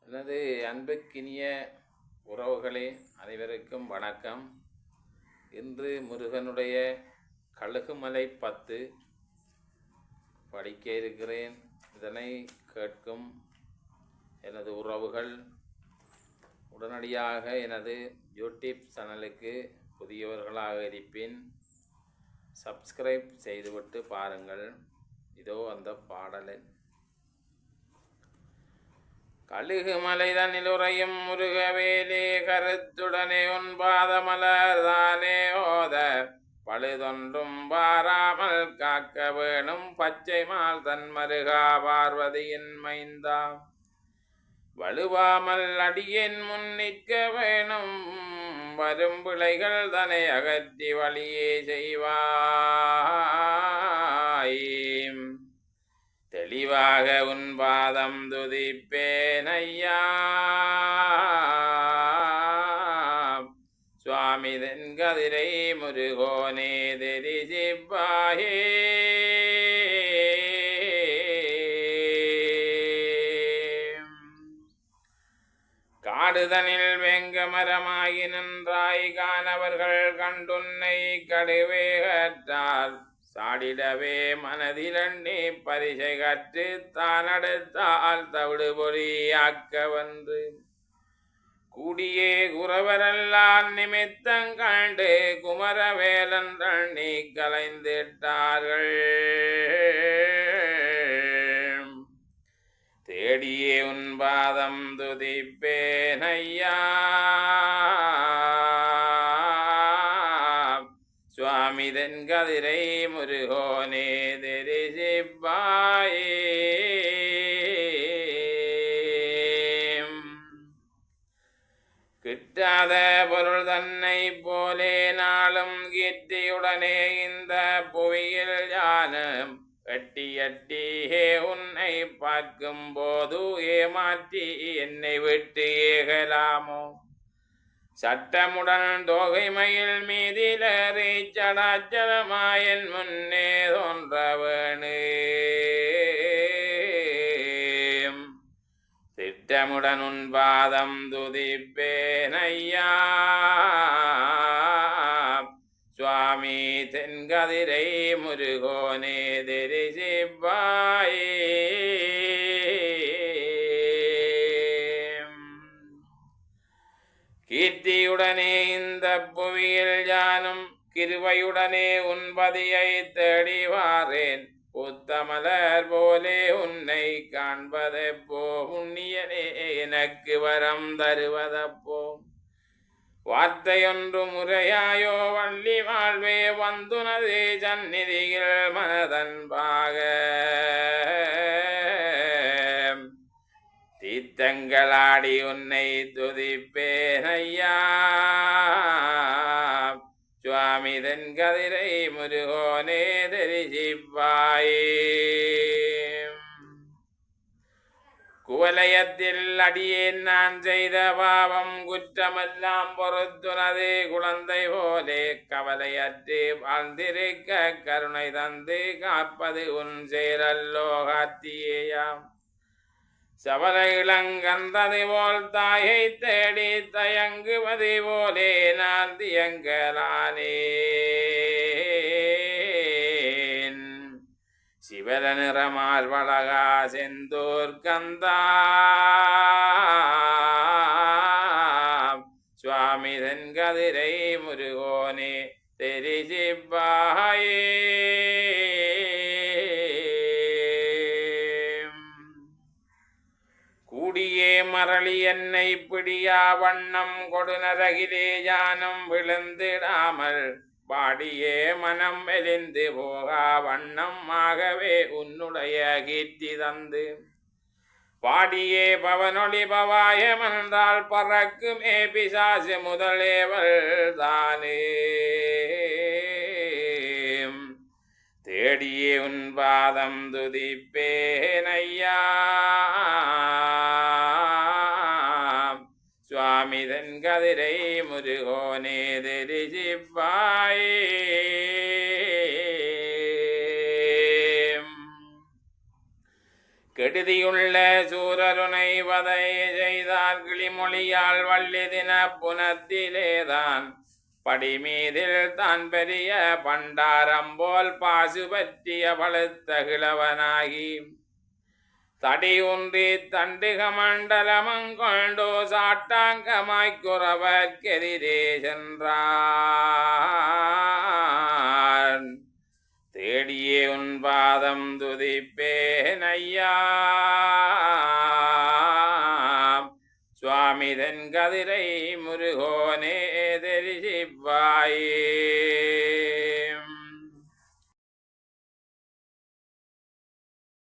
எனது அன்புக்கினிய உறவுகளே, அனைவருக்கும் வணக்கம். இன்று முருகனுடைய கழுகுமலை 10 படிக்க இருக்கிறேன். இதனை கேட்கும் எனது உறவுகள் உடனடியாக எனது யூடியூப் சேனலுக்கு புதியவர்களாக இருப்பின் சப்ஸ்கிரைப் செய்துவிட்டு பாருங்கள். இதோ அந்த பாடலை. கழுகுமலைதனில் உறையும் முருகவேலே, கருத்துடனே உன் பாதமலர்தானே ஓத பழுதொன்றும் வாராமல் காக்க வேணும் பச்சை மால் தன் மருகா பார்வதியின் மைந்தா. வலுவாமல் அடியேன் முன் நிற்க வேணும், வரும் பிழைகள் தனை அகற்றி வழியே செய்வாய். தெளிவாக உன் பாதம் துதிப்பேன் ஐயா. சுவாமி தென்கதிரை முருகோனே தெரிசிப்பாயே. காடுதனில் வெங்கமரமாகி நின்றாய் காணவர்கள் கண்டுன்னை கடுவேகற்றால் சாடிடவே மனதிலண்ணி பரிசை கற்று தான் அடுத்தால் தவிடு பொறியாக்க வந்து கூடியே குறவரெல்லாம் நிமித்தங்கண்டு குமரவேலன் தண்ணி கலைந்திட்டார்கள். தேடியே உன் பாதம் துதிப்பேன் ஐயா. சுவாமி தென்கதிரை முருகோனே தெரிசிப்பாயே. கிட்டாத பொருள் தன்னை போலே நாளும் கீர்த்தியுடனே இந்த புவியில் யானும் எட்டி எட்டியே உன்னை பார்க்கும் போது ஏமாற்றி என்னை விட்டு ஏகலாமோ. சட்டமுடன் தோகைமயில் மீதிலேறி சடாச்சரமாயன் முன்னே தோன்ற வேணு. திட்டமுடன் உன் பாதம் துதிப்பேன் ஐயா. சுவாமி தென்கதிரை முருகோனே தெரிசிப்பாயே. கீர்த்தியுடனே இந்த புவியில் யானும் கிருபையுடனே உன்பதியை தேடி வாரேன். புத்தமலர் போலே உன்னை காண்பதப்போ, புண்ணியனே எனக்கு வரம் தருவதப்போ. வார்த்தையொன்று முறையாயோ வள்ளி வாழ்வே வந்துனதே சந்நிதியில் மனதன்பாக. தீர்த்தங்களாடி உன்னை துதிப்பேன் ஐயா. சுவாமி தென்கதிரை முருகோனே தெரிசிப்பாயே. குவலயத்தில் அடியேன் நான் செய்த பாவம் குற்றமெல்லாம் பொறுத்துனதே குழந்தை போலே கவலையற்று வாழ்ந்திருக்க கருணை தந்து காப்பது உன் சேரல்லோ காத்தியேயாம். சபல இளங்கந்தது போல் தாயை தேடி தயங்குவது போலே நான் தியங்கலானேன். சிவர நிறமால் வளகா செந்தூர் கந்தா. சுவாமி தென்கதிரை முருகோனே தெரிசிப்பாயே. கூடியே மரளி என்னை பிடியா வண்ணம் கொடுநரகிலே யானம் விழுந்திடாமல் பாடியே மனம் மெலிந்து போகா வண்ணம் ஆகவே உன்னுடைய கீர்த்தி தந்து பாடியே பவனொளி பவாயமென்றால் பறக்குமே பிசாசு முதலேவள் தானே. தேடியே உன் பாதம் துதிப்பேன் ஐயா. சுவாமி தென்கதிரை முருகோனே தெரிசிப்பாயே. விடுதியுள்ள சூரருனை வதை செய்தார் கிளிமொழியால் வள்ளிதின புனத்திலேதான் படிமீதில் தான் பெரிய பண்டாரம் போல் பாசு பற்றிய பழுத்த கிழவனாகி தடியுன்றி தண்டிக மண்டலமங்கொண்டோ சாட்டாங்கமாய்க்குறவர்க்கெதிரே சென்றான் தேடியே உன் பாதம் துதிப்பேன் ஐயா சுவாமிதன் கதிரை முருகோனே தெரிசிப்பாயே